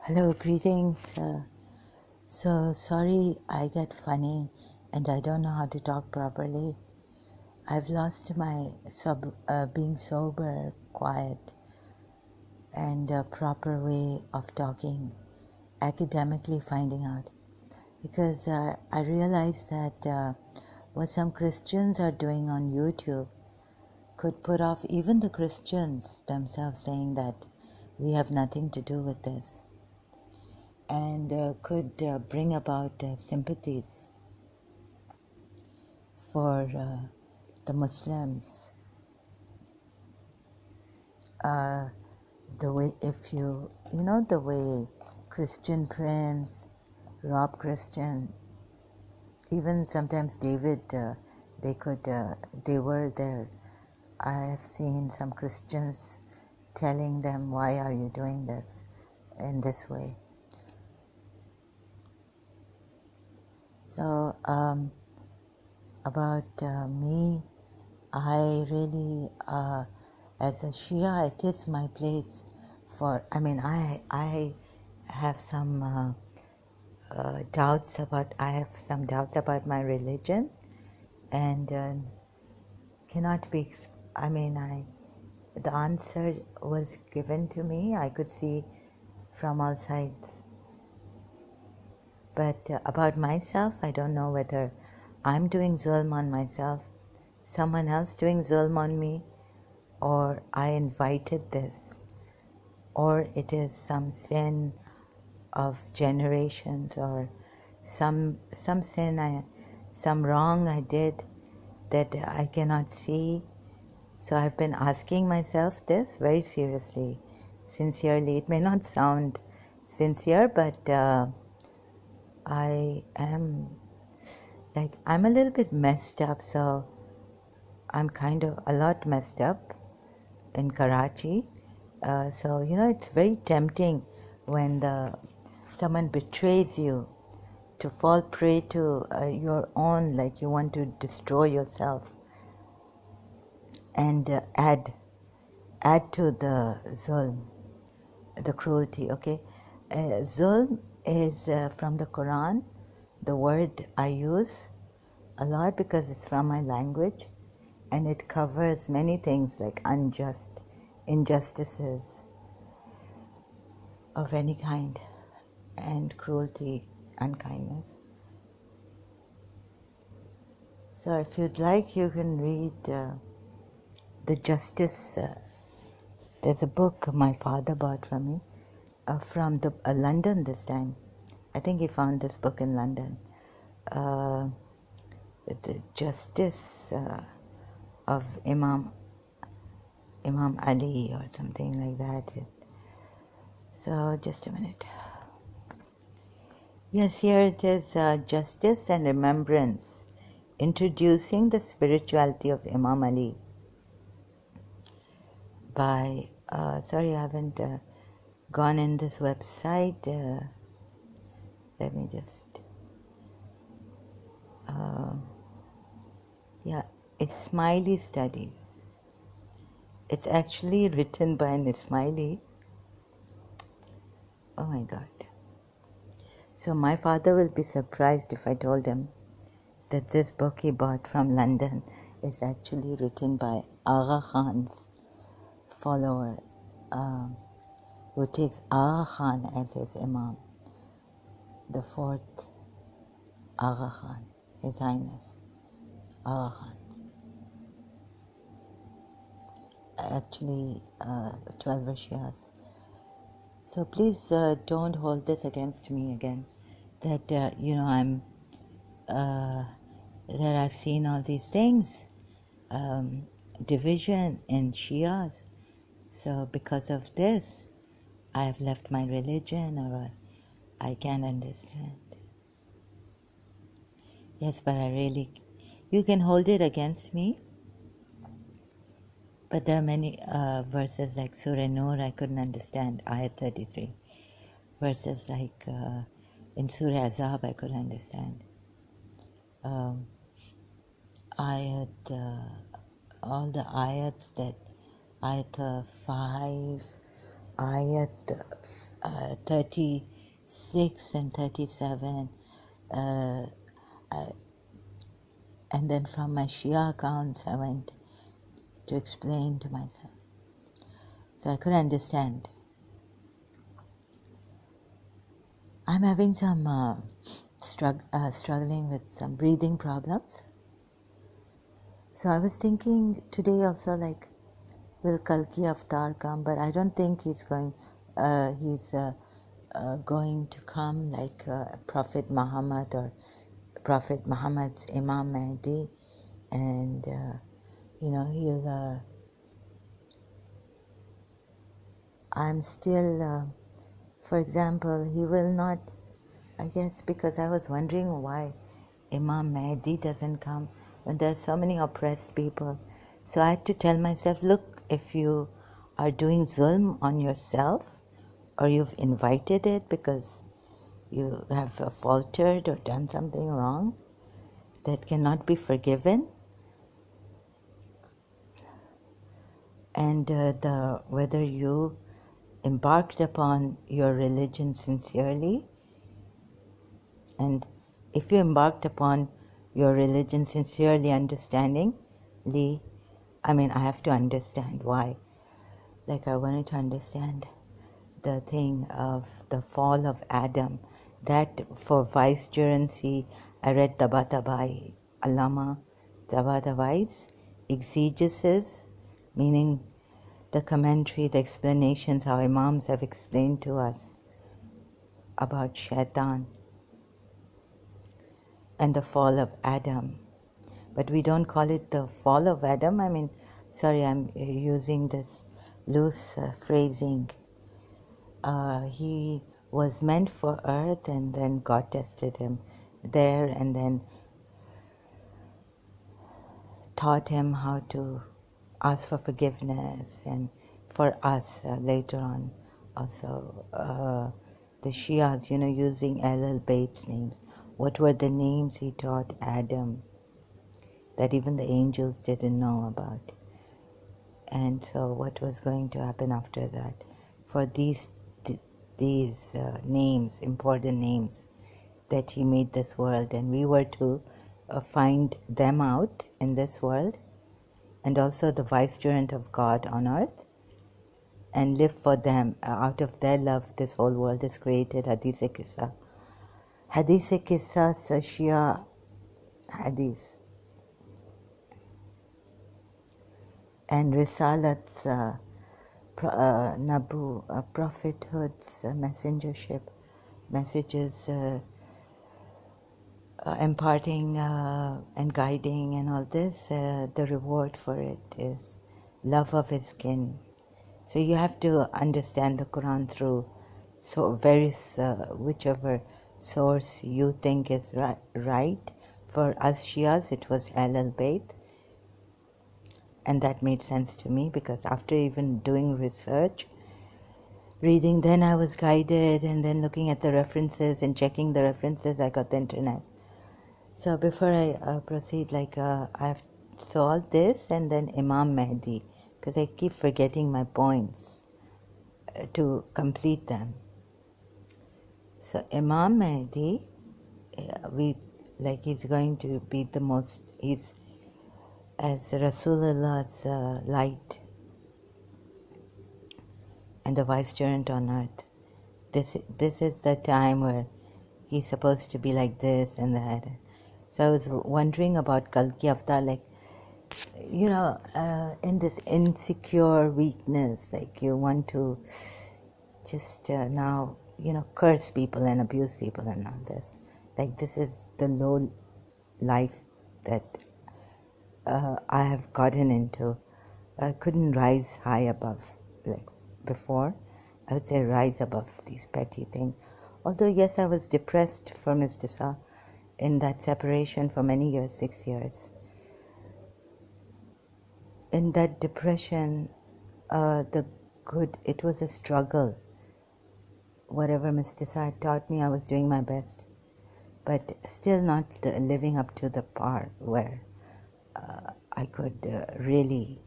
Hello, greetings. So sorry I get funny and I don't know how to talk properly. I've lost my being sober, quiet, and proper way of talking, academically finding out. Because I realized that what some Christians are doing on YouTube could put off even the Christians themselves, saying that we have nothing to do with this, and could bring about sympathies for the Muslims. Uh, the way, if you know the way Christian Prince, Rob Christian, even sometimes David, they were there. I have seen some Christians telling them, why are you doing this in this way? So about me, I really, as a Shia, it is my place for, I have some I have some doubts about my religion, and cannot be, the answer was given to me, I could see from all sides. But about myself, I don't know whether I'm doing zulm on myself, someone else doing zulm on me, or I invited this, or it is some sin of generations, or some sin, some wrong I did that I cannot see. So I've been asking myself this very seriously, sincerely. It may not sound sincere, but I'm a little bit messed up, so I'm kind of a lot messed up in Karachi. So, it's very tempting when someone betrays you to fall prey to your own, like you want to destroy yourself and add to the zulm, the cruelty, okay? Zulm is from the Quran, the word I use a lot because it's from my language, and it covers many things like injustices of any kind, and cruelty, unkindness. So if you'd like, you can read The Justice. There's a book my father bought from me, from London this time. I think he found this book in London. The Justice of Imam Ali or something like that. So just a minute. Yes, here it is, Justice and Remembrance, Introducing the Spirituality of Imam Ali by, sorry I haven't gone in this website, let me just, Ismaili Studies. It's actually written by an Ismaili. Oh my God. So my father will be surprised if I told him that this book he bought from London is actually written by Agha Khan's follower, who takes Agha Khan as his Imam, the fourth Agha Khan, His Highness Agha Khan. Actually, 12 Shias. So please don't hold this against me again, that, that I've seen all these things, division in Shias. So because of this, I have left my religion, or I can't understand. Yes, but you can hold it against me, but there are many verses like Surah Nur I couldn't understand, Ayat 33. Verses like in Surah Azab I could understand. Ayat, all the ayats that, Ayat 5, ayat 36 and 37, and then from my Shia accounts I went to explain to myself. So I could understand. I'm having some struggling with some breathing problems. So I was thinking today also, like, will Kalki Avatar come? But I don't think he's going. He's going to come like Prophet Muhammad or Prophet Muhammad's Imam Mahdi, and he'll. I'm still, for example, he will not. I guess because I was wondering why Imam Mahdi doesn't come when there are so many oppressed people. So I had to tell myself, look, if you are doing zulm on yourself or you've invited it because you have faltered or done something wrong that cannot be forgiven, and whether you embarked upon your religion sincerely, and if you embarked upon your religion sincerely, understandingly, I mean, I have to understand why. Like, I wanted to understand the thing of the fall of Adam. That for vicegerency, I read Tabatabai, Allama Tabatabai's exegesis, meaning the commentary, the explanations, how Imams have explained to us about Shaitan and the fall of Adam. But we don't call it the fall of Adam. I mean, sorry, I'm using this loose phrasing. He was meant for earth, and then God tested him there and then taught him how to ask for forgiveness, and for us later on also the Shias, using El Bayt's names. What were the names he taught Adam that even the angels didn't know about? And so what was going to happen after that? For these names, important names, that he made this world, and we were to find them out in this world, and also the vicegerent of God on earth, and live for them. Out of their love, this whole world is created. Hadith-e Qissa. Hadith-e Qissa, Shia Hadith. And Risalat's Nabu, prophethood's messengership, messages imparting and guiding and all this, the reward for it is love of his kin. So you have to understand the Quran through various, whichever source you think is right. For us Shias, it was Ahl Bayt, and that made sense to me because after even doing research, reading, then I was guided, and then looking at the references and checking the references, I got the internet. So before I proceed, I have all this and then Imam Mahdi, because I keep forgetting my points to complete them. So Imam Mahdi, he's going to be the most, he's as Rasulullah's light and the vicegerent on earth. This is the time where he's supposed to be like this and that. So I was wondering about Kalki Avatar, in this insecure weakness, you want to just now, curse people and abuse people and all this. This is the low life that I have gotten into. I couldn't rise high above, before. I would say rise above these petty things. Although, yes, I was depressed for Mr. Sa in that separation for many years, 6 years. In that depression, it was a struggle. Whatever Mr. Sa taught me, I was doing my best, but still not living up to the par where I could really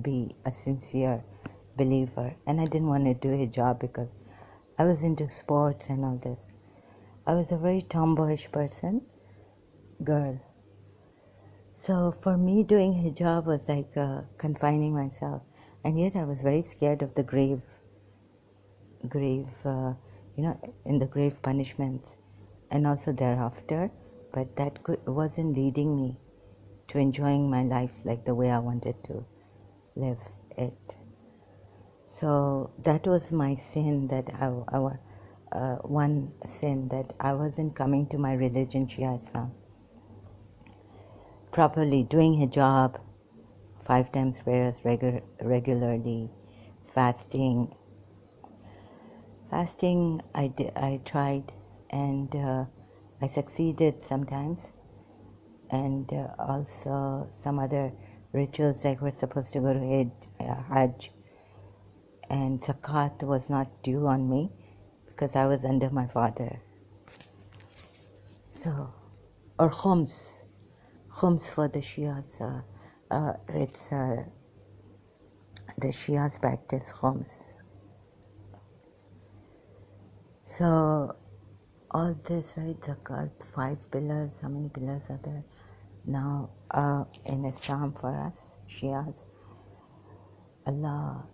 be a sincere believer, and I didn't want to do hijab because I was into sports and all this. I was a very tomboyish girl. So for me, doing hijab was like confining myself, and yet I was very scared of the grave, in the grave punishments, and also thereafter. But that wasn't leading me to enjoying my life like the way I wanted to live it. So that was my sin, that one sin, that I wasn't coming to my religion, Shia Islam, properly, doing hijab, 5 times prayers regularly, fasting. Fasting, I tried, and I succeeded sometimes, and also some other rituals, like we're supposed to go to Hajj, and zakat was not due on me because I was under my father. So, or khums for the Shias. It's the Shias practice khums. So all this, right? Zakat, 5 pillars. How many pillars are there now in Islam for us, Shias? Allah,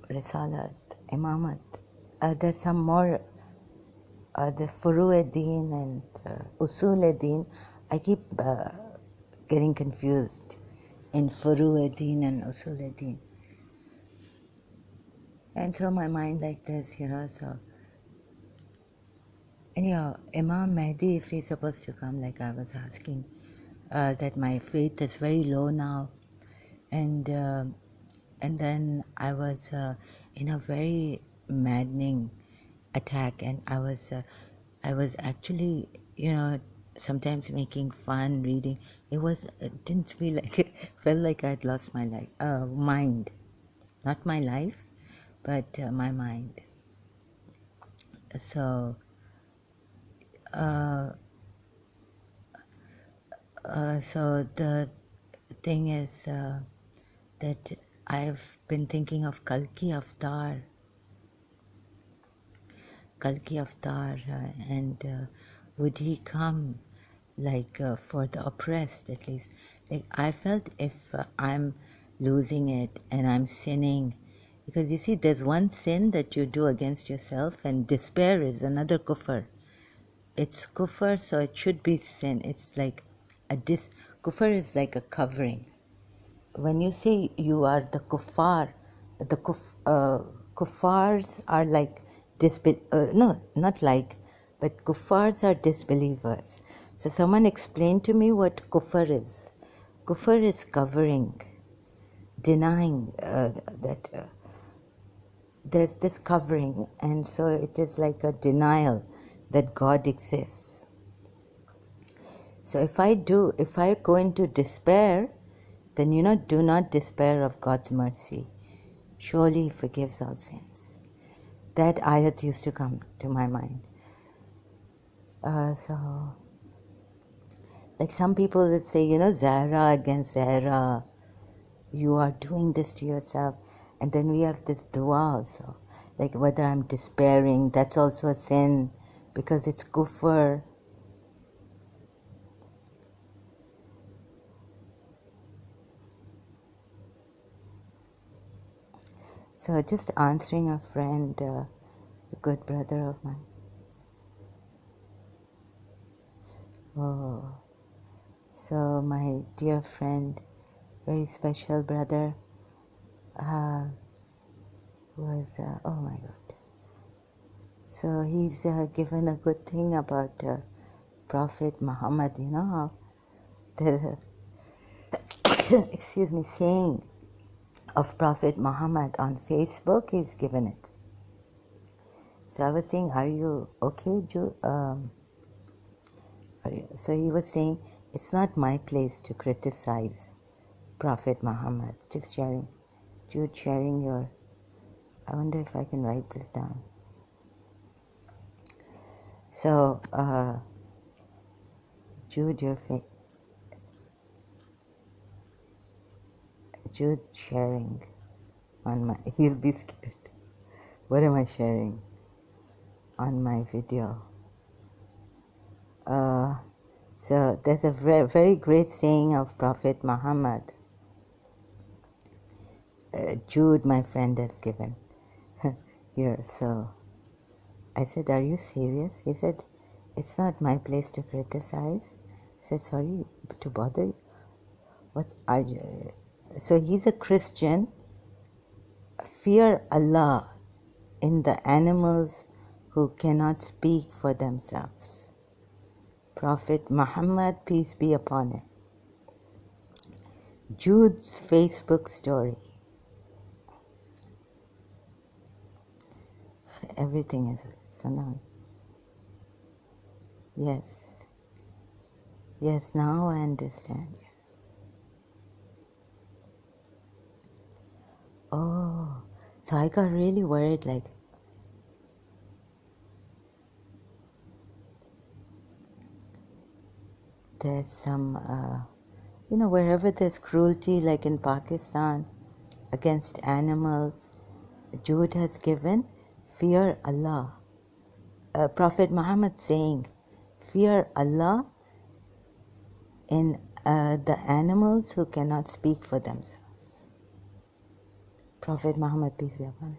Risalat, Imamat. There's some more, the Furu-e-Din and Usul-e-Din. I keep getting confused in Furu-e-Din and Usul-e-Din. And so my mind like this, so anyhow, Imam Mahdi, if he's supposed to come, like I was asking, that my faith is very low now, and then I was in a very maddening attack, and I was actually, sometimes making fun, reading. It didn't feel like it felt like I'd lost my mind, not my life, but my mind. So. So the thing is that I've been thinking of Kalki Avatar, and would he come like for the oppressed, at least? Like I felt if I'm losing it and I'm sinning, because you see, there's one sin that you do against yourself, and despair is another kufr. It's kufr, so it should be sin. It's like kufr is like a covering. When you say you are the kuffar, kuffars are like no, not like, but kuffars are disbelievers. So someone explained to me what kufr is. Kufr is covering, denying that there's this covering, and so it is like a denial that God exists. So if I go into despair, then do not despair of God's mercy. Surely He forgives all sins. That ayat used to come to my mind. So, like some people would say, Zahra against Zahra, you are doing this to yourself. And then we have this dua also, like whether I'm despairing, that's also a sin, because it's kufr. So just answering a friend, a good brother of mine. Oh, so my dear friend, very special brother, was, oh my God. So he's given a good thing about Prophet Muhammad, how there's a, excuse me, saying of Prophet Muhammad on Facebook, he's given it. So I was saying, are you okay, so he was saying, it's not my place to criticize Prophet Muhammad. Just sharing, Jude sharing your, I wonder if I can write this down. So, Jude, Jude sharing. on my, he'll be scared. What am I sharing on my video? So there's a very, very great saying of Prophet Muhammad. Jude, my friend, has given here. So I said, "Are you serious?" He said, "It's not my place to criticize." I said, "Sorry to bother you. What's are you?" So he's a Christian. Fear Allah in the animals who cannot speak for themselves. Prophet Muhammad, peace be upon him. Jude's Facebook story. Everything is so now. Yes. Yes, now I understand. Yes. Oh, so I got really worried, like, there's some, wherever there's cruelty, like in Pakistan, against animals, Jude has given, fear Allah. Prophet Muhammad saying, fear Allah in the animals who cannot speak for themselves. Prophet Muhammad, peace be upon him.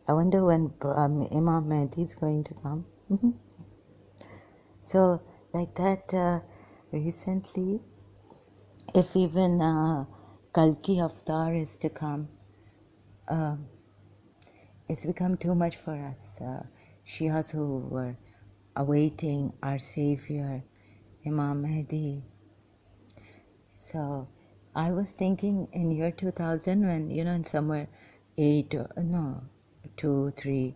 I wonder when Imam Mahdi is going to come. So, like that, recently, if even Kalki Avatar is to come, it's become too much for us. Shias who were awaiting our Savior, Imam Mahdi. So, I was thinking in year 2000 when, in somewhere 8, or, no, 2, 3,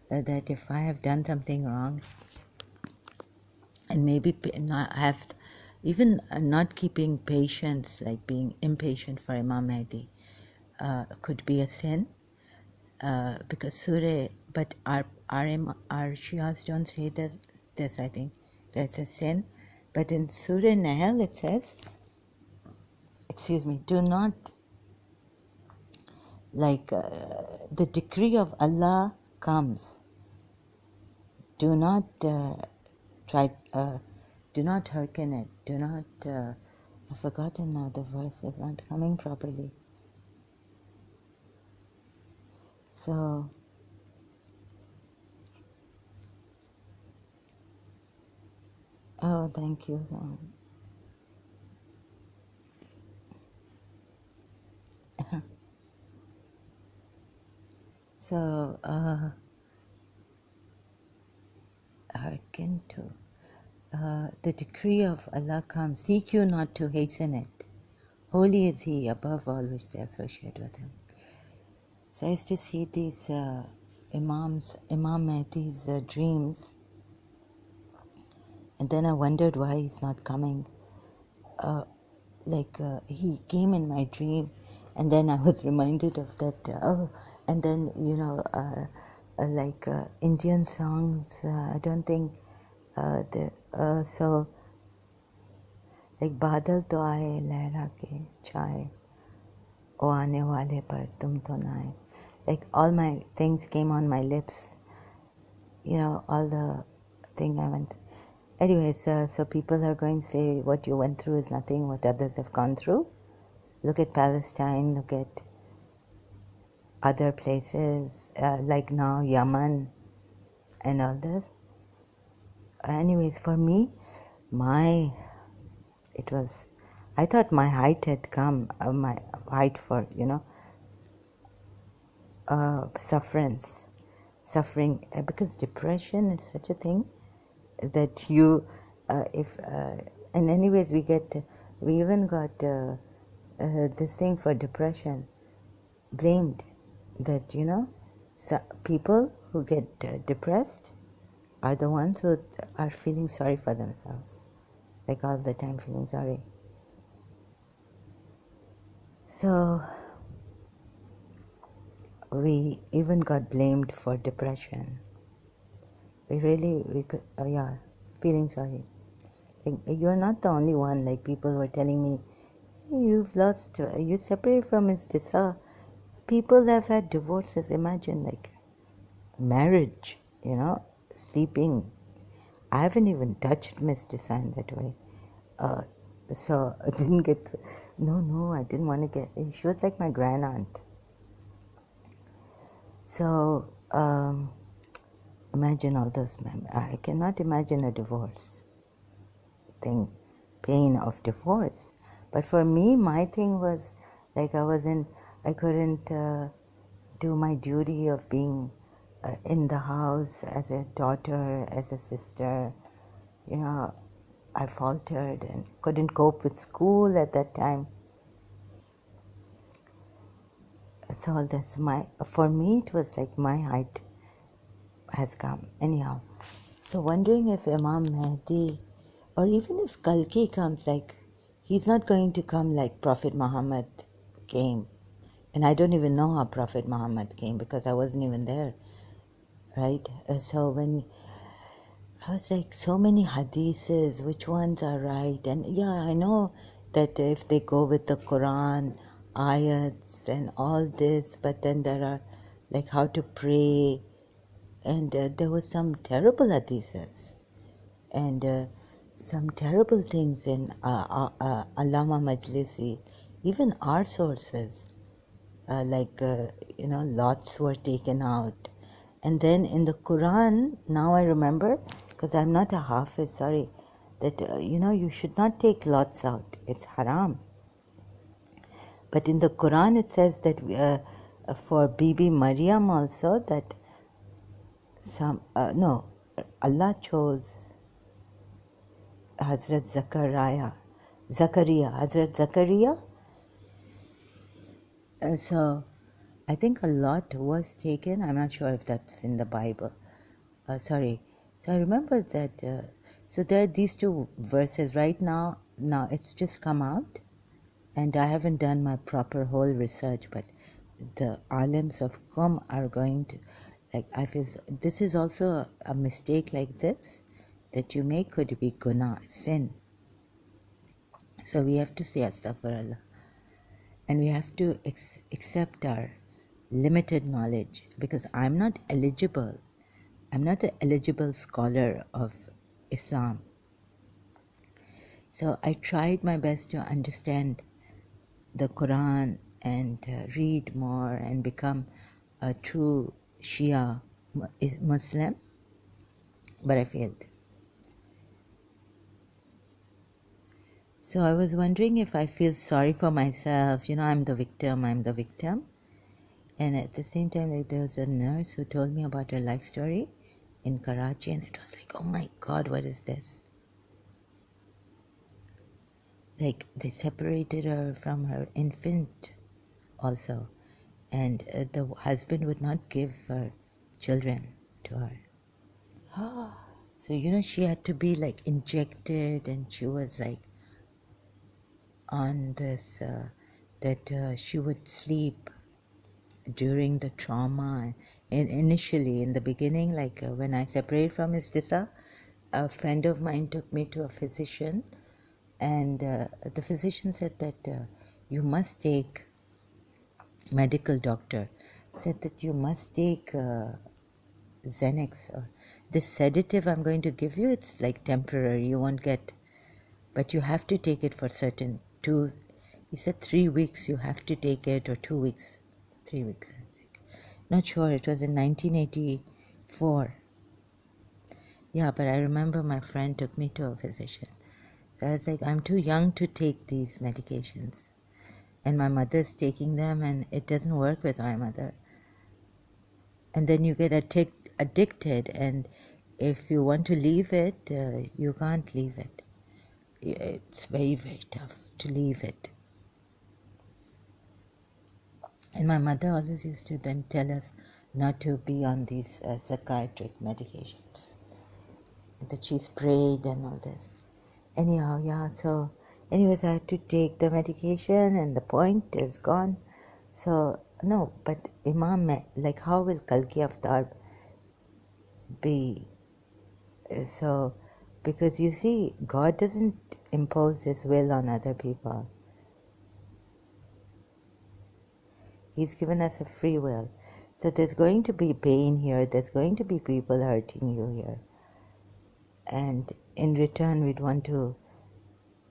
that if I have done something wrong, and maybe not have, even not keeping patience, like being impatient for Imam Mahdi, could be a sin, because Surah, but our Shias don't say this, I think, that's a sin. But in Surah Nahl it says, do not, like, the decree of Allah comes. Do not try, do not hearken it. Do not, I've forgotten now, the verse is not coming properly. So, oh, thank you. So, hearken to. The decree of Allah comes, seek you not to hasten it. Holy is He, above all which they associate with Him. So I used to see these Imam Mahdi's dreams, and then I wondered why he's not coming. He came in my dream, and then I was reminded of that, and then, Indian songs, I don't think, so, like, बादल तो आए लहरा के छाए ओ आने वाले पर तुम तो ना आए. Like, all my things came on my lips, all the thing I went. Anyways, so people are going to say what you went through is nothing, what others have gone through. Look at Palestine, look at other places, like now Yemen and all this. Anyways, for me, I thought my height had come, my height for, suffering, because depression is such a thing that you, and anyways, we even got this thing for depression blamed, that, so people who get depressed are the ones who are feeling sorry for themselves, like all the time feeling sorry. So we even got blamed for depression. We could, feeling sorry. Like, you're not the only one. Like, people were telling me, hey, you separated from Mr. Sa. people have had divorces. Imagine, like, marriage, sleeping. I haven't even touched Miss Design that way. So I didn't get, no, I didn't want to get, she was like my grand aunt. So imagine all those memories. I cannot imagine a divorce thing, pain of divorce. But for me, my thing was like I couldn't do my duty of being in the house as a daughter, as a sister. I faltered and couldn't cope with school at that time. So that's for me, it was like my height has come. Anyhow, so wondering if Imam Mahdi, or even if Kalki comes, like, he's not going to come like Prophet Muhammad came. And I don't even know how Prophet Muhammad came because I wasn't even there, right? So when I was like, so many hadiths, which ones are right? And yeah, I know that if they go with the Quran, ayats and all this, but then there are like how to pray, and there was some terrible hadiths and some terrible things in Allama Majlisi, even our sources, lots were taken out. And then in the Quran, now I remember, because I'm not a Hafiz, sorry, that, you should not take lots out. It's haram. But in the Quran, it says that for Bibi Maryam also, that Allah chose Hazrat Hazrat Zakaria. So I think a lot was taken. I'm not sure if that's in the Bible. Sorry. So I remember that. So there are these two verses right now. Now it's just come out, and I haven't done my proper whole research. But the alims of Qom are going to, like, I feel this is also a mistake like this that you make could be guna, sin. So we have to say astaghfirullah, and we have to accept our limited knowledge, because I'm not eligible. I'm not an eligible scholar of Islam. So I tried my best to understand the Quran and read more and become a true Shia Muslim, but I failed. So I was wondering if I feel sorry for myself. I'm the victim. And at the same time, like, there was a nurse who told me about her life story in Karachi, and it was like, oh my God, what is this? Like, they separated her from her infant also, and the husband would not give her children to her. So, she had to be like injected, and she was like on this, that she would sleep during the trauma. And initially, in the beginning, like when I separated from his Disa, a friend of mine took me to a physician, and the physician said that you must take, medical doctor said that you must take Xanax, or this sedative I'm going to give you. It's like temporary, you won't get, but you have to take it for certain he said 3 weeks you have to take it, or 2 weeks, 3 weeks, not sure. It was in 1984. Yeah, but I remember my friend took me to a physician. So I was like, I'm too young to take these medications, and my mother's taking them, and it doesn't work with my mother. And then you get addicted, and if you want to leave it, you can't leave it. It's very, very tough to leave it. And my mother always used to then tell us not to be on these psychiatric medications, that she's prayed and all this. Anyhow, yeah, so anyways, I had to take the medication, and the point is gone. So no, but Imam, like, how will Kalki Avatar be? So, because you see, God doesn't impose his will on other people. He's given us a free will. So there's going to be pain here. There's going to be people hurting you here. And in return, we'd want to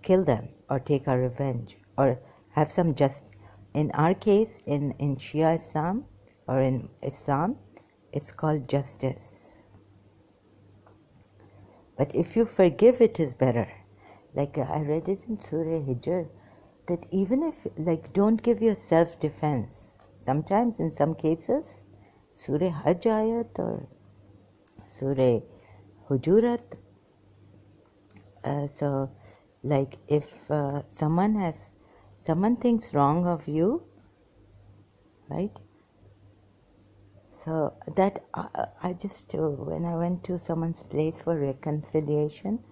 kill them or take our revenge or have some in our case, in Shia Islam or in Islam, it's called justice. But if you forgive, it is better. Like I read it in Surah Hijr, that even if, like, don't give yourself defense. Sometimes in some cases, Surah Hajj ayat or Surah Hujurat, so like if someone thinks wrong of you, right? So that I just, when I went to someone's place for reconciliation,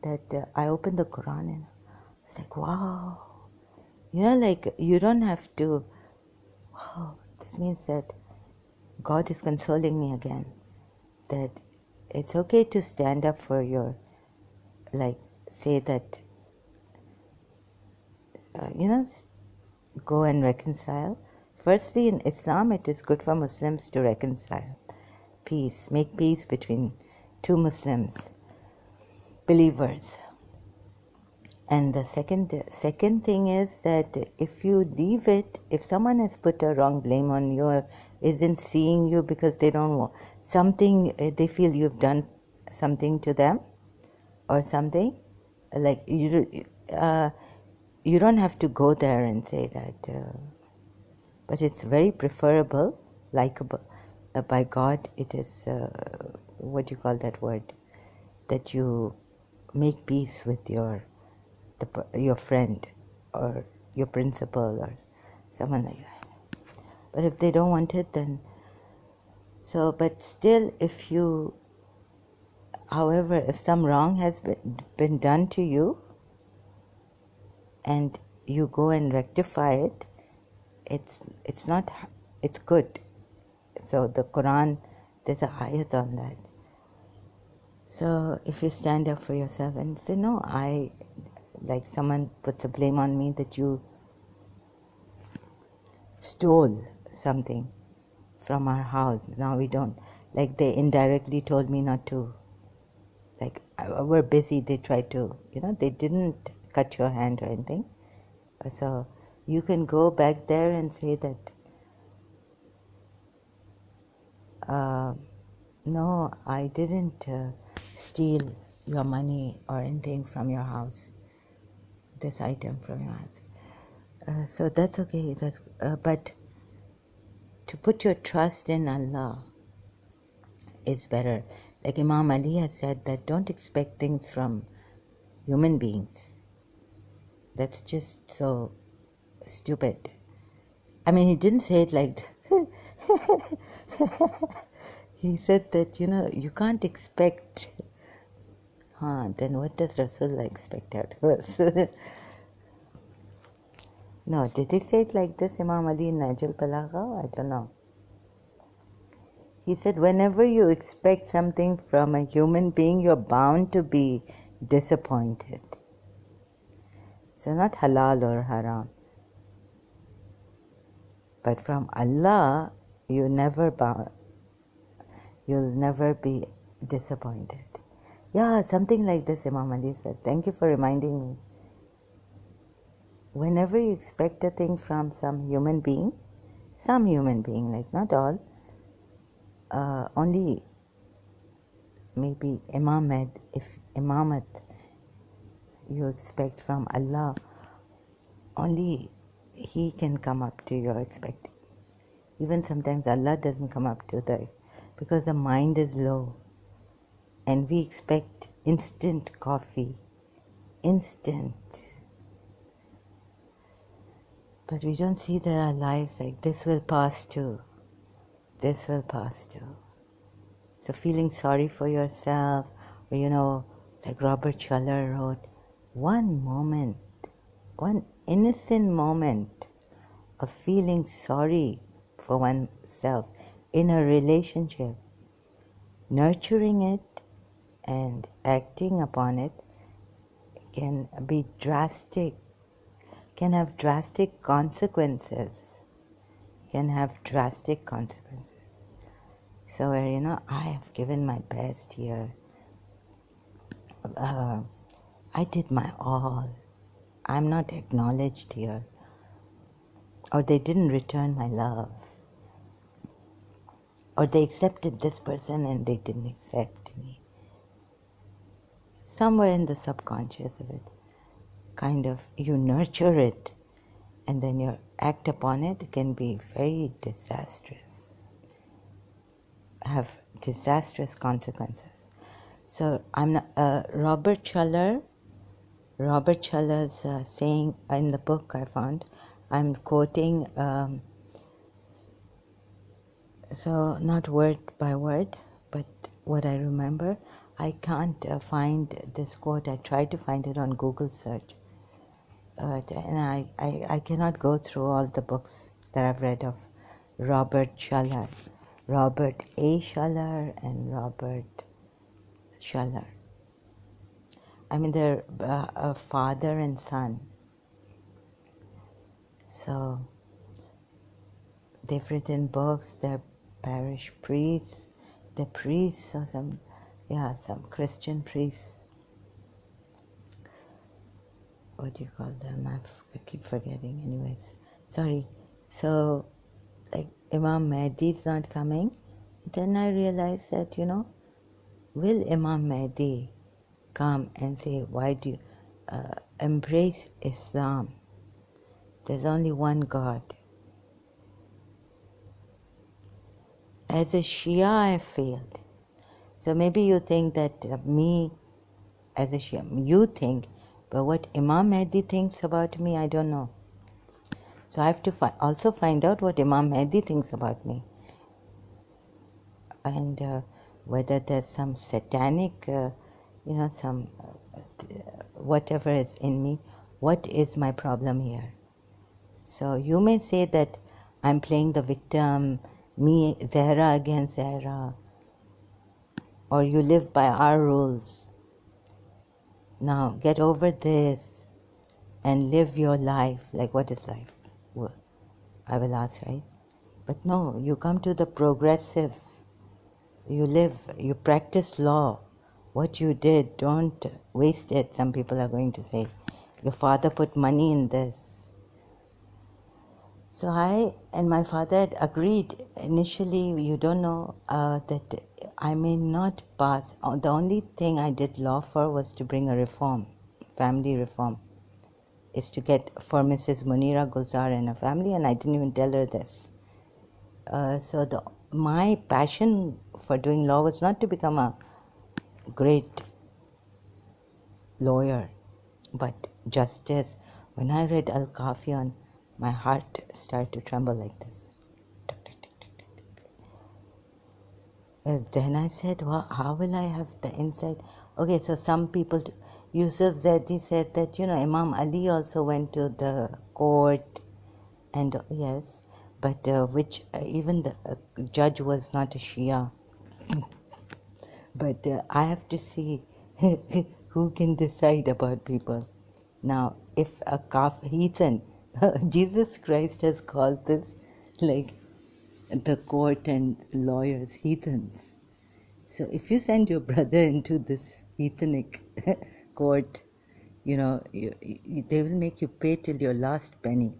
that I opened the Quran and I was like, wow. Like you don't have to, wow, this means that God is consoling me again. That it's okay to stand up for your, like, say that, go and reconcile. Firstly, in Islam, it is good for Muslims to reconcile. Peace, make peace between two Muslims, believers. And the second thing is that if you leave it, if someone has put a wrong blame on you or isn't seeing you because they don't want something, they feel you've done something to them or something, like you don't have to go there and say that. But it's very preferable, likable. By God, it is, what do you call that word? That you make peace with your friend or your principal or someone like that. But if they don't want it, then so. But still, if some wrong has been done to you, and you go and rectify it, it's good. So the Quran, there's a ayat on that. So if you stand up for yourself and say, no, like someone puts a blame on me that you stole something from our house. Now we don't, like they indirectly told me not to, like we're busy, they tried to, they didn't cut your hand or anything. So you can go back there and say that, no, I didn't steal your money or anything from your house, this item from your house. So that's okay. But to put your trust in Allah is better. Like Imam Ali has said that don't expect things from human beings. That's just so stupid. I mean, he didn't say it like he said that, you can't expect. Then what does Rasulullah expect out of us? No, did he say it like this, Imam Ali in Najul Balagha? I don't know. He said, whenever you expect something from a human being, you're bound to be disappointed. So not halal or haram. But from Allah, you'll never be disappointed. Yeah, something like this Imam Ali said. Thank you for reminding me. Whenever you expect a thing from some human being, like not all, only maybe if imamat you expect from Allah, only He can come up to your expecting. Even sometimes Allah doesn't come up to because the mind is low and we expect instant coffee, instant. But we don't see that our lives, like, this will pass too. This will pass too. So feeling sorry for yourself, or like Robert Schuller wrote, one innocent moment of feeling sorry for oneself in a relationship, nurturing it and acting upon it can have drastic consequences. can have drastic consequences. So, I have given my best here. I did my all. I'm not acknowledged here. Or they didn't return my love. Or they accepted this person and they didn't accept me. Somewhere in the subconscious of it, kind of, you nurture it and then your act upon it can be very disastrous, have disastrous consequences. So I'm not, Robert Schuller's saying in the book I found, I'm quoting, so not word by word, but what I remember. I can't find this quote. I tried to find it on Google search. And I cannot go through all the books that I've read of Robert Schuller. Robert A. Schuller and Robert Schuller. I mean, they're a father and son. So they've written books, they're parish priests, they're priests or some Christian priests. What do you call them? I keep forgetting. Anyways, sorry. So, like Imam Mahdi's not coming. Then I realized that, will Imam Mahdi come and say, why do you embrace Islam? There's only one God. As a Shia, I failed. So maybe you think that me, as a Shia, you think, but what Imam Mahdi thinks about me, I don't know. So I have to also find out what Imam Mahdi thinks about me. And whether there's some satanic, some whatever is in me, what is my problem here? So you may say that I'm playing the victim, me, Zahra against Zahra, or you live by our rules. Now get over this and live your life. Like, what is life? I will ask, right? But no, you come to the progressive. You live, you practice law. What you did, don't waste it, some people are going to say. Your father put money in this. So I and my father had agreed initially, you don't know, that I may not pass. The only thing I did law for was to bring a reform, family reform, is to get for Mrs. Munira Gulzar and her family, and I didn't even tell her this. So my passion for doing law was not to become a great lawyer, but justice. When I read Al-Kafiyan, my heart started to tremble like this. Then I said, well, how will I have the insight? Okay, so some people, Yusuf Zaidi said that, Imam Ali also went to the court, and yes, but even the judge was not a Shia. But I have to see who can decide about people. Now, if a heathen, Jesus Christ has called this like the court and lawyers heathens. So if you send your brother into this heathenic court, they will make you pay till your last penny.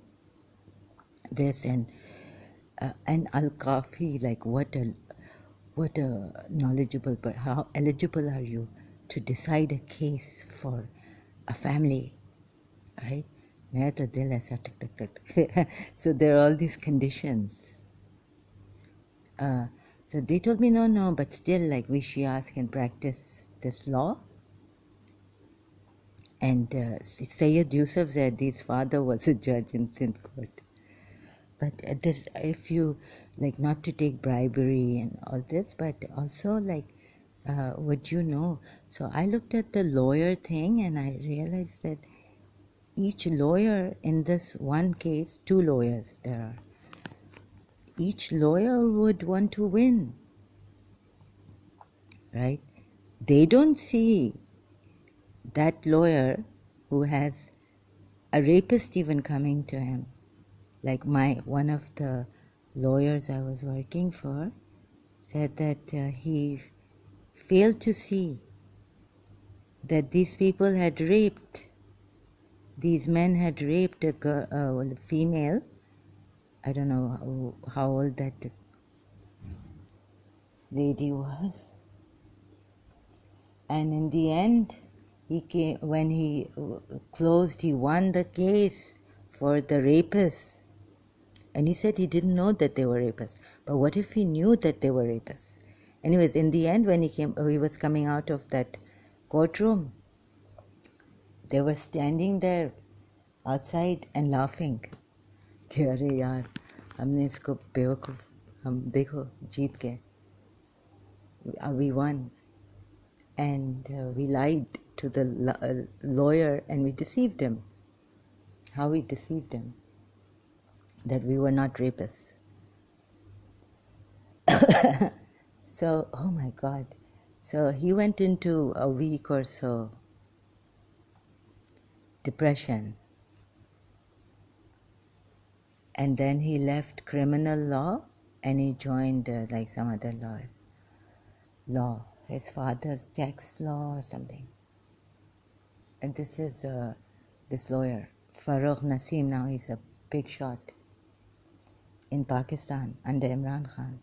This and Al-Kafi, like what a knowledgeable, but how eligible are you to decide a case for a family, right? So there are all these conditions. So they told me, no, but still, like, we Shias can practice this law. And Sayyid Yusuf Zaidi's father was a judge in Sindh court. But if you, like, not to take bribery and all this, but also, like, would you know? So I looked at the lawyer thing and I realized that each lawyer in this one case, 2 lawyers there are, each lawyer would want to win, right? They don't see that lawyer who has a rapist even coming to him, like one of the lawyers I was working for said that he failed to see that these people had raped, these men had raped a girl, a female. I don't know how old that lady was. And in the end, when he closed, he won the case for the rapists. And he said he didn't know that they were rapists. But what if he knew that they were rapists? Anyways, in the end, when he was coming out of that courtroom, they were standing there outside and laughing. कि अरे यार हमने इसको बेवकूफ़ हम देखो जीत गए, we won, and we lied to the lawyer and we deceived him. How we deceived him, that we were not rapists. So, oh my God. So he went into a week or so depression. And then he left criminal law and he joined like some other law. His father's tax law or something. And this is this lawyer, Farooq Naseem. Now he's a big shot in Pakistan under Imran Khan.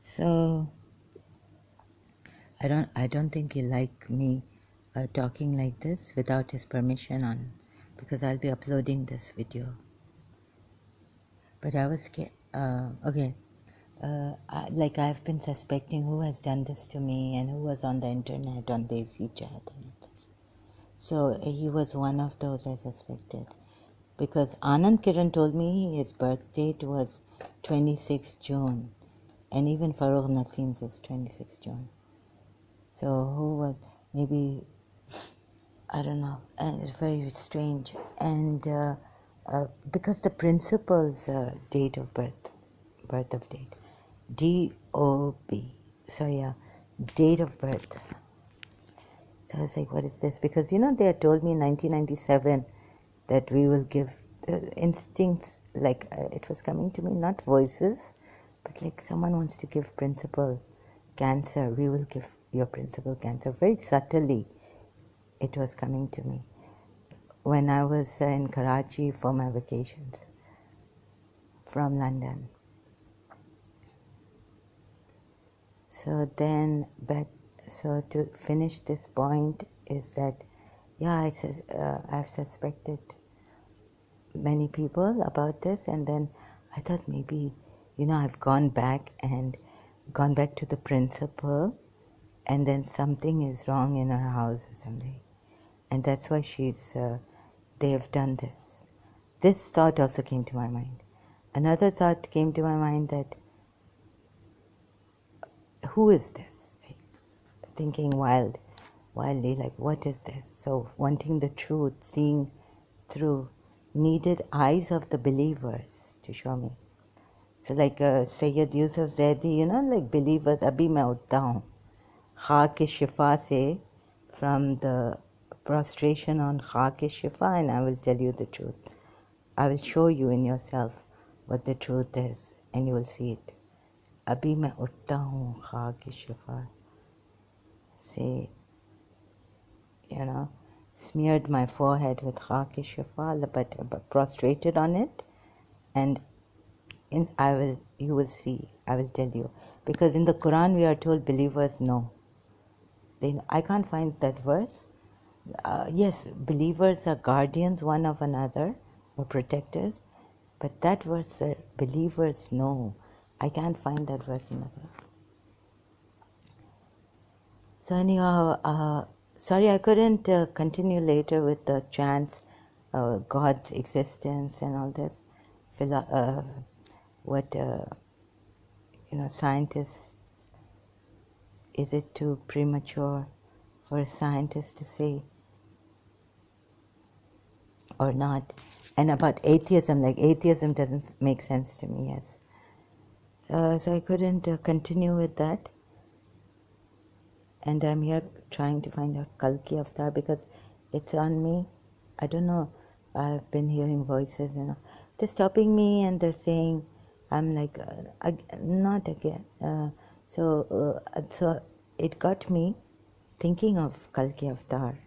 So I don't think he like me talking like this without his permission on, because I'll be uploading this video. But I was scared. Okay. Like I've been suspecting who has done this to me and who was on the internet on Desi Chat and all this. So he was one of those I suspected. Because Anand Kiran told me his birth date was 26 June. And even Farooq Naseem says 26 June. So who was, maybe, I don't know. And it's very strange. And because the principal's date of birth of date, D-O-B, sorry, yeah, date of birth. So I was like, what is this? Because, they had told me in 1997 that we will give instincts, like it was coming to me, not voices, but like someone wants to give principal cancer, we will give your principal cancer. Very subtly it was coming to me when I was in Karachi for my vacations from London. So then so to finish this point is that, yeah, I've suspected many people about this, and then I thought maybe, I've gone back to the principal, and then something is wrong in her house or something, and that's why they have done this. This thought also came to my mind. Another thought came to my mind that, who is this? Thinking wildly, like, what is this? So wanting the truth, seeing through, needed eyes of the believers to show me. So like Sayyid Yusuf Zaidi, like believers, abhi main uthta hu, khak-e-shifa se, from the prostration on khak-e-shifa, and I will tell you the truth. I will show you in yourself what the truth is, and you will see it. Abhi main uthta hu, khak-e-shifa se, smeared my forehead with khak-e-shifa, but prostrated on it, and you will see, I will tell you. Because in the Quran we are told believers know. I can't find that verse. Yes, believers are guardians one of another, or protectors, but that verse where believers know, I can't find that verse in the Quran. So anyhow, sorry I couldn't continue later with the chants, God's existence and all this. What scientists, is it too premature for a scientist to say or not? And about atheism, like atheism doesn't make sense to me, yes. So I couldn't continue with that. And I'm here trying to find out Kalki Avatar because it's on me. I don't know. I've been hearing voices, they're stopping me and they're saying, I'm like, not again. So it got me thinking of Kalki Avatar.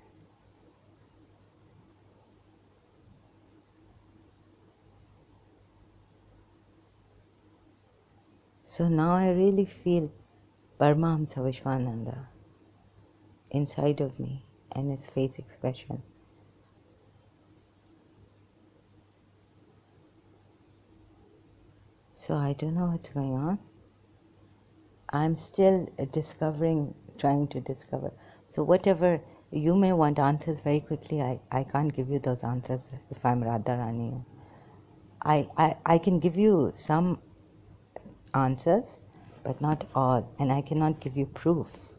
So now I really feel Paramahamsa Vishwananda inside of me and his face expression. So I don't know what's going on. I'm still trying to discover. So whatever, you may want answers very quickly. I can't give you those answers if I'm Radharani. I can give you some answers, but not all. And I cannot give you proof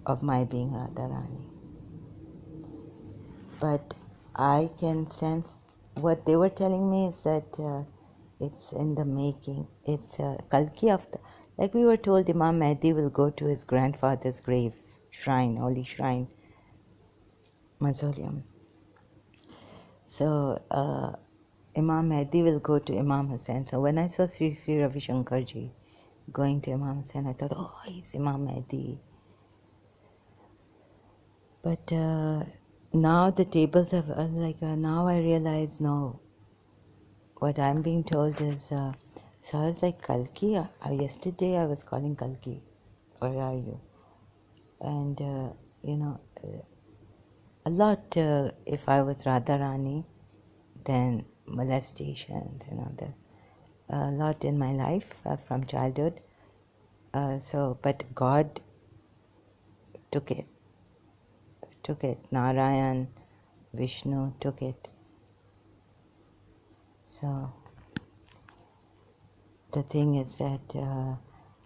of my being Radharani. But I can sense what they were telling me is that it's in the making. It's Kalki Avatar. Like we were told, Imam Mahdi will go to his grandfather's grave, shrine, holy shrine, mausoleum. So Imam Mahdi will go to Imam Hussain. So when I saw Sri Sri Ravi Shankarji going to Imam Hussain, I thought, oh, he's Imam Mahdi. But now the tables have, now I realize, no, what I'm being told is, so I was like, Kalki, yesterday I was calling Kalki, where are you? And, a lot, if I was Radharani, then molestations and all that. A lot in my life from childhood. But God took it. Narayan, Vishnu took it. So the thing is that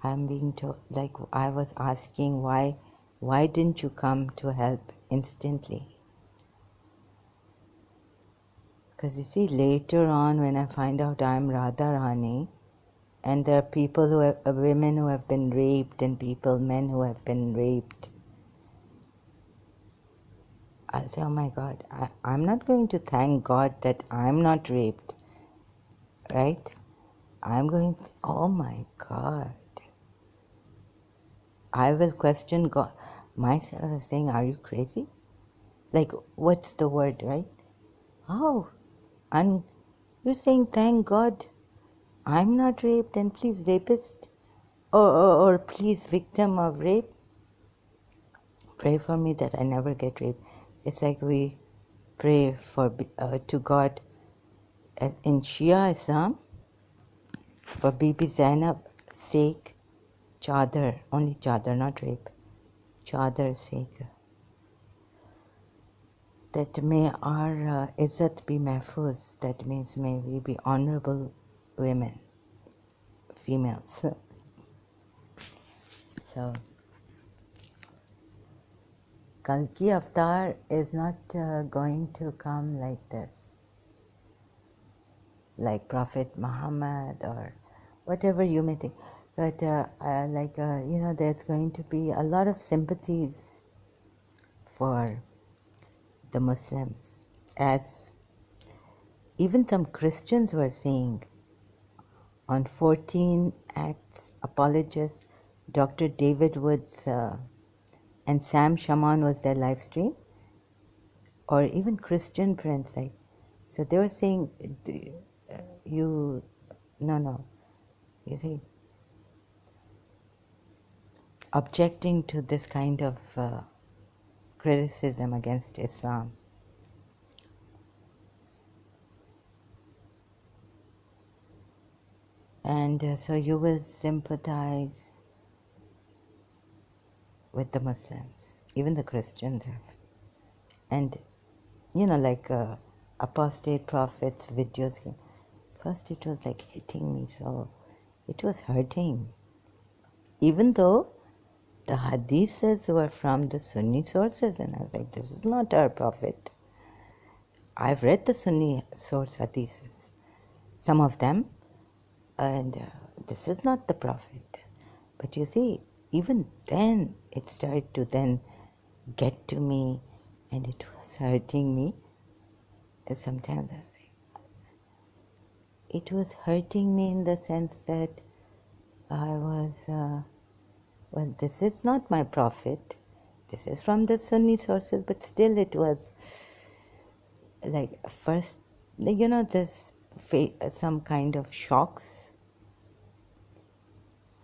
I'm being told, like I was asking, why didn't you come to help instantly? Because you see, later on when I find out I'm Radharani, and there are people women who have been raped, and men who have been raped, I'll say, oh my God, I'm not going to thank God that I'm not raped, right? I'm going to, oh my God. I will question God, myself, saying, are you crazy? Like, what's the word, right? Oh, and you're saying, thank God I'm not raped, and please, rapist, or please, victim of rape, pray for me that I never get raped. It's like we pray to God in Shia Islam for Bibi Zainab's sake, chadar, only chadar, not rape, chadar's sake. That may our izzat be mahfuz, that means may we be honorable women, females. So, Kalki Avatar is not going to come like this, like Prophet Muhammad or whatever you may think. But there's going to be a lot of sympathies for the Muslims, as even some Christians were saying on 14 Acts Apologist, Dr. David Woods and Sam Shaman was their live stream, or even Christian friends, like, so they were saying, you see, objecting to this kind of criticism against Islam. And so you will sympathize with the Muslims, even the Christians have. And, apostate prophets videos came. First it was like hitting me, so it was hurting. Even though the hadiths were from the Sunni sources, and I was like, this is not our prophet. I've read the Sunni source hadiths, some of them, and this is not the prophet. But you see, even then it started to then get to me, and it was hurting me. sometimes it was hurting me in the sense that I was, well, this is not my prophet. This is from the Sunni sources, but still it was like first, there's some kind of shocks.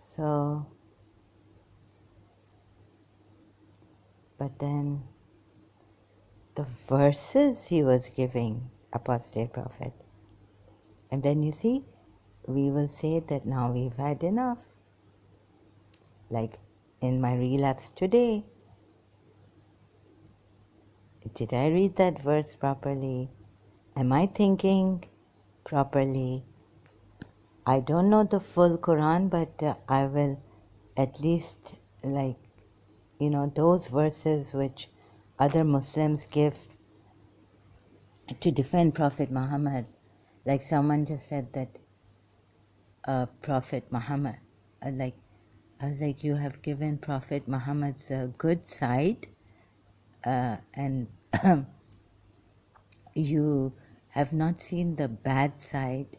So, but then the verses he was giving, apostate prophet, and then you see, we will say that now we've had enough. Like in my relapse today, did I read that verse properly? Am I thinking properly? I don't know the full Quran, but I will at least, like, those verses which other Muslims give to defend Prophet Muhammad. Like someone just said that Prophet Muhammad, I was like, you have given Prophet Muhammad's good side, and you have not seen the bad side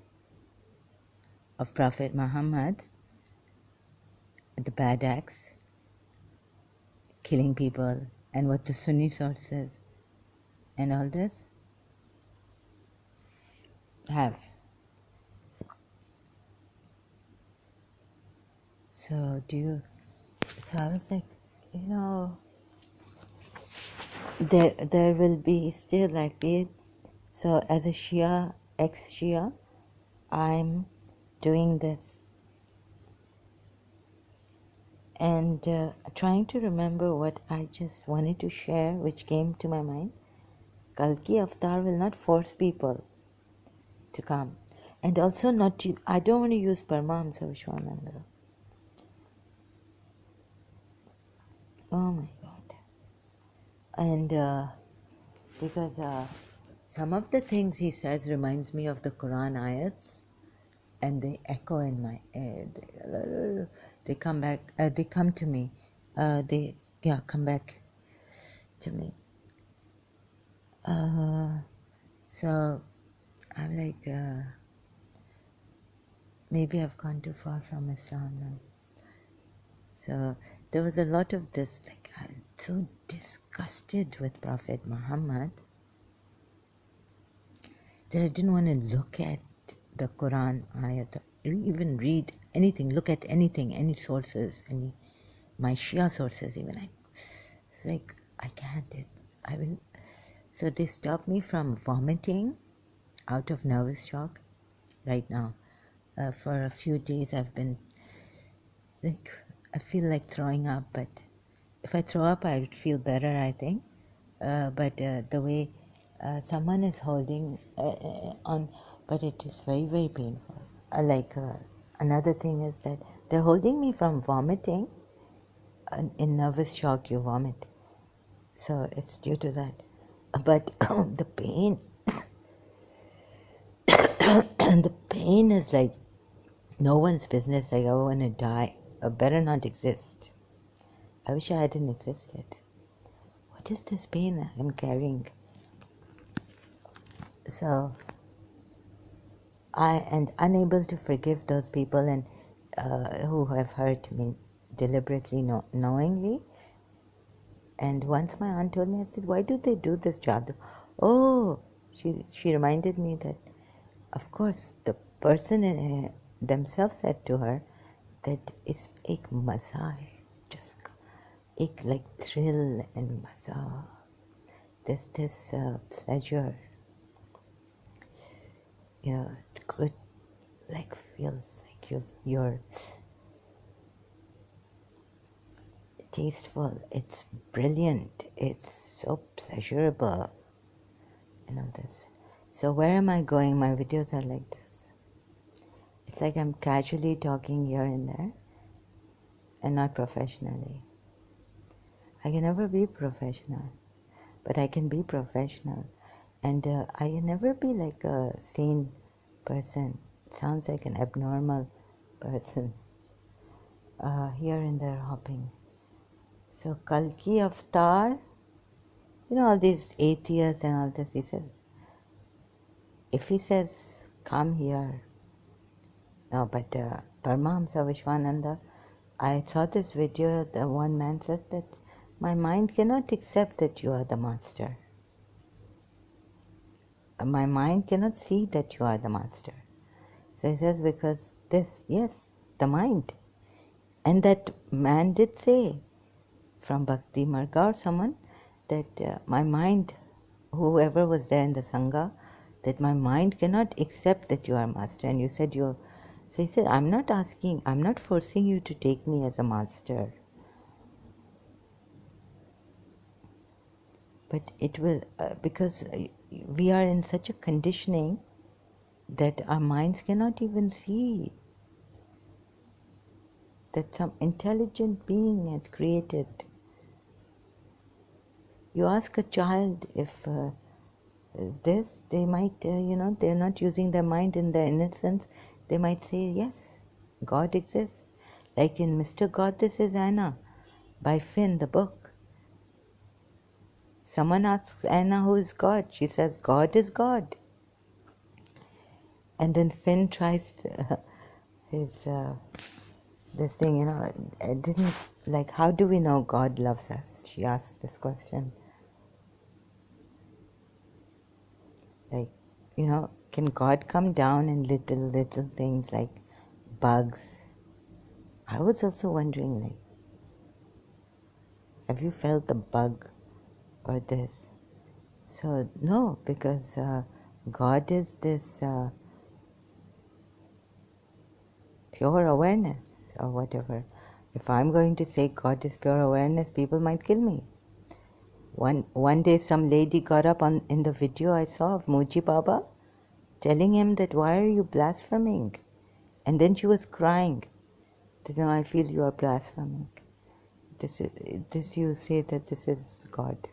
of Prophet Muhammad, the bad acts, killing people, and what the Sunni sources and all this have. So I was like, there will be still, I feel, so as a Shia, ex-Shia, I'm doing this and trying to remember what I just wanted to share, which came to my mind. Kalki Avatar will not force people to come. And also not to, I don't want to use Paramahamsa Vishwananda. Oh my God. And because some of the things he says reminds me of the Quran ayats, and they echo in my head. They come back, they come to me. Come back to me. So I'm like, maybe I've gone too far from Islam now. So there was a lot of this, like I'm so disgusted with Prophet Muhammad that I didn't want to look at the Quran ayat, or even read anything, look at anything, any sources, my Shia sources even. It's like, I can't, I will. So they stopped me from vomiting out of nervous shock right now. For a few days I've been like, I feel like throwing up, but if I throw up I would feel better, I think. But the way someone is holding on, but it is very, very painful. Another thing is that they're holding me from vomiting. In nervous shock you vomit, so it's due to that. But the pain the pain is like no one's business. Like I want to die. I better not exist. I wish I hadn't existed. What is this pain I'm carrying? So I am unable to forgive those people and who have hurt me deliberately, knowingly. And once my aunt told me, I said, why do they do this jadoo? Oh, she reminded me that, of course, the person themselves said to her that it's ek maza hai, just ek like thrill and maza. There's this pleasure, it could like feels like you're tasteful, it's brilliant, it's so pleasurable, this. So where am I going? My videos are like this. It's like I'm casually talking here and there and not professionally. I can never be professional, but I can be professional. And I can never be like a sane person. It sounds like an abnormal person. Here and there hopping. So Kalki Avatar, all these atheists and all this, he says, if he says, come here, no, but Paramahamsa Vishwananda, I saw this video, the one man says that my mind cannot accept that you are the master. My mind cannot see that you are the master. So he says, because this, yes, the mind. And that man did say from Bhakti Marga or someone that my mind, whoever was there in the Sangha, that my mind cannot accept that you are master. And you said you. So he said, I'm not asking, I'm not forcing you to take me as a master. But it will, because we are in such a conditioning that our minds cannot even see that some intelligent being has created. You ask a child if this, they might, they're not using their mind in their innocence. They might say, yes, God exists. Like in Mr. God, This Is Anna by Finn, the book. Someone asks Anna, who is God? She says, God is God. And then Finn tries his, this thing, it didn't, like, how do we know God loves us? She asked this question. Like, can God come down in little things like bugs? I was also wondering, like, have you felt the bug or this? So, no, because God is this pure awareness or whatever. If I'm going to say God is pure awareness, people might kill me. One day some lady got up in the video I saw of Muji Baba telling him that, why are you blaspheming? And then she was crying. I feel you are blaspheming. This you say that this is God.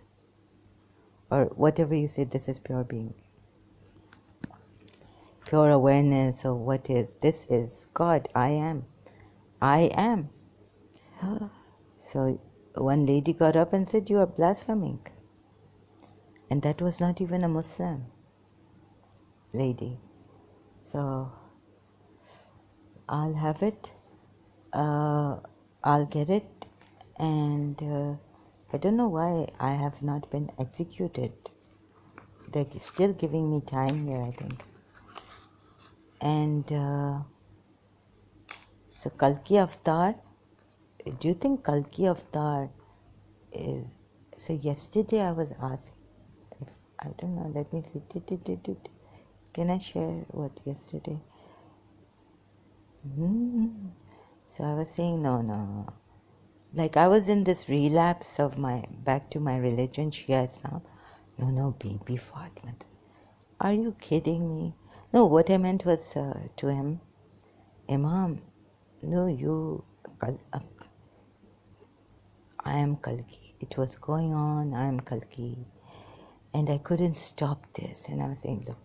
Or whatever you say, this is pure being. Pure awareness of what is. This is God. I am. I am. So one lady got up and said, you are blaspheming. And that was not even a Muslim lady. So I'll have it. I'll get it. And I don't know why I have not been executed. They're still giving me time here, I think. And so Kalki Avatar, do you think Kalki Avatar is... So yesterday I was asked, I don't know, let me see. Can I share what yesterday? So I was saying, no. Like I was in this relapse of back to my religion, Shia Islam. No, Bibi Fatima. Are you kidding me? No, what I meant was to him, Imam, no, I am Kalki. It was going on, I am Kalki. And I couldn't stop this. And I was saying, look,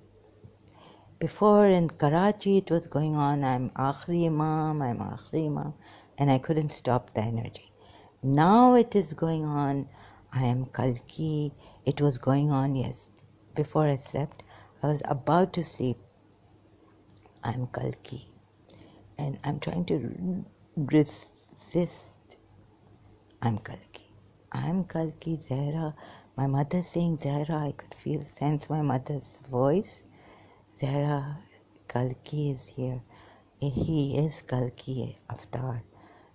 before in Karachi it was going on, I'm Akhri Imam. And I couldn't stop the energy. Now it is going on, I am Kalki. It was going on, yes. Before I slept, I was about to sleep. I'm Kalki. And I'm trying to resist. I'm Kalki. I'm Kalki, Zahra. My mother saying Zahra, I could sense my mother's voice. Zahra, Kalki is here. He is Kalki Avatar.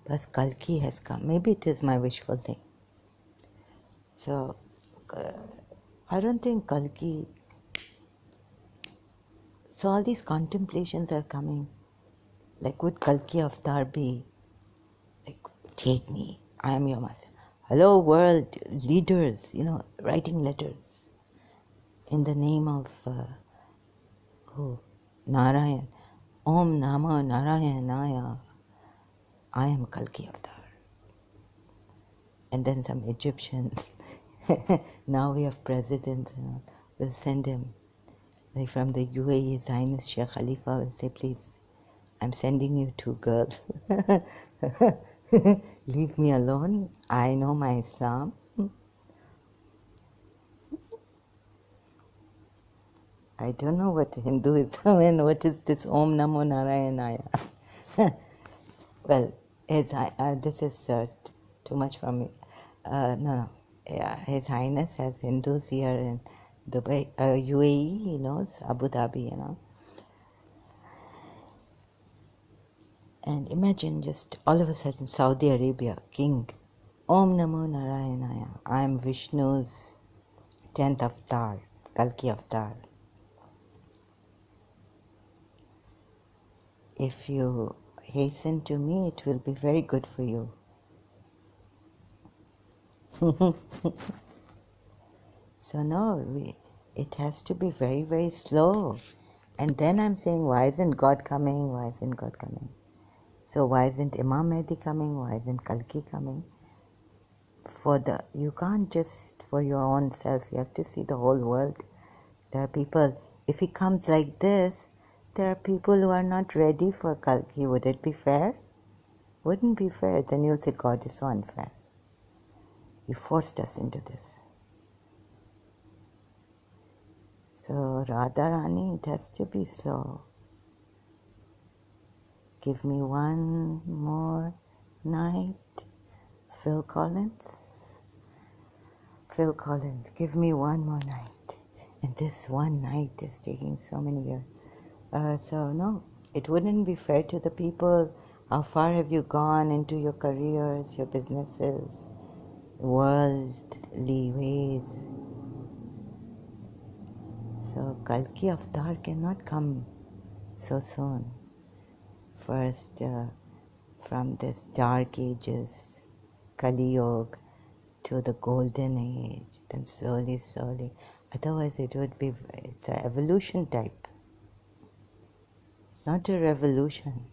But Kalki has come. Maybe it is my wishful thing. So, I don't think Kalki... So all these contemplations are coming. Like, would Kalki Avatar be like, take me, I am your master. Hello world leaders, writing letters in the name of Narayan. Om Namo Narayanaya. I am Kalki Avatar. And then some Egyptians. Now we have presidents, we'll send him. Like from the UAE, His Highness Sheikh Khalifa will say, please, I'm sending you two girls. Leave me alone. I know my Islam. I don't know what Hinduism and what is this Om Namo Narayanaya. Well, this is too much for me. No. Yeah, His Highness has Hindus here in Dubai, UAE, he knows, Abu Dhabi, And imagine just all of a sudden Saudi Arabia, king, Om Namo Narayanaya. I am Vishnu's 10th avatar, Kalki avatar. If you hasten to me, it will be very good for you. So no, it has to be very, very slow. And then I'm saying, why isn't God coming? Why isn't God coming? So why isn't Imam Mehdi coming? Why isn't Kalki coming? You can't just for your own self. You have to see the whole world. There are people, if he comes like this, there are people who are not ready for Kalki. Would it be fair? Wouldn't be fair. Then you'll say God is so unfair. You forced us into this. So Radharani, it has to be slow. Give me one more night. Phil Collins, give me one more night. And this one night is taking so many years. So no, it wouldn't be fair to the people. How far have you gone into your careers, your businesses, worldly ways? So Kalki Avatar cannot come so soon. First, from this dark ages, Kali Yuga, to the golden age, then slowly. Otherwise, it's an evolution type. It's not a revolution.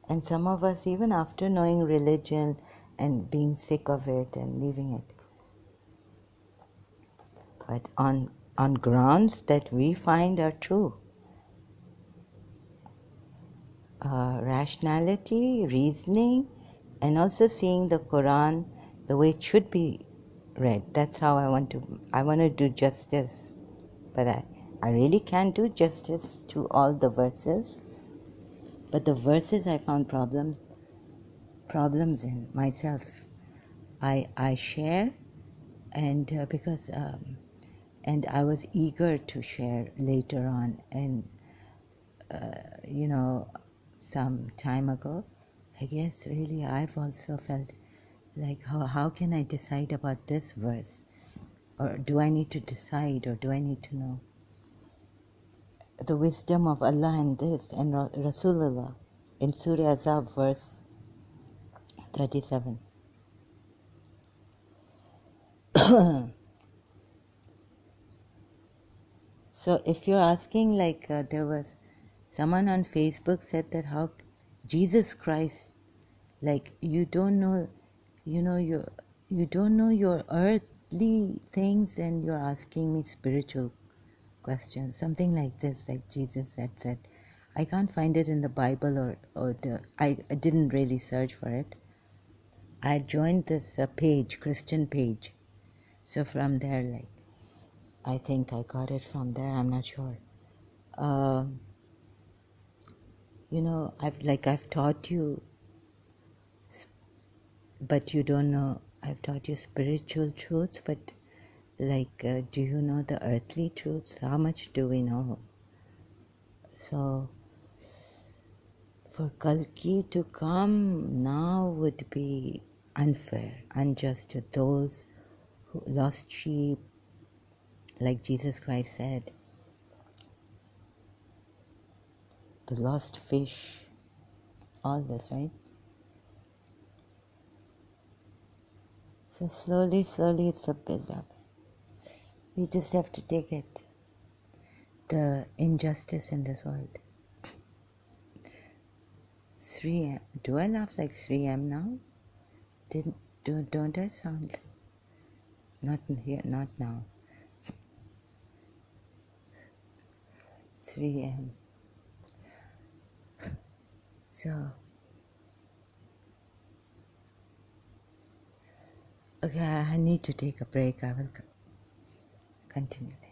And some of us, even after knowing religion and being sick of it and leaving it, but on grounds that we find are true, rationality, reasoning, and also seeing the Quran the way it should be read. That's how I want to do justice. But I really can't do justice to all the verses. But the verses I found problems in myself. I share, and and I was eager to share later on, and some time ago, I guess really I've also felt like how can I decide about this verse, or do I need to decide, or do I need to know the wisdom of Allah in this and Rasulullah in Surah Azab verse 37. So if you're asking, like there was someone on Facebook said that how Jesus Christ, like you don't know your earthly things and you're asking me spiritual questions, something like this, like Jesus had said. I can't find it in the Bible I didn't really search for it. I joined this page, Christian page. So from there, like, I think I got it from there, I'm not sure. I've taught you, but you don't know, I've taught you spiritual truths, but do you know the earthly truths? How much do we know? So, for Kalki to come now would be unfair, unjust to those who lost sheep, like Jesus Christ said, the lost fish, all this, right? So slowly, it's a build-up. We just have to take it. The injustice in this world. 3M. Do I laugh like 3M now? Don't I sound not here, not now. 3M. So, okay, I need to take a break. I will continually.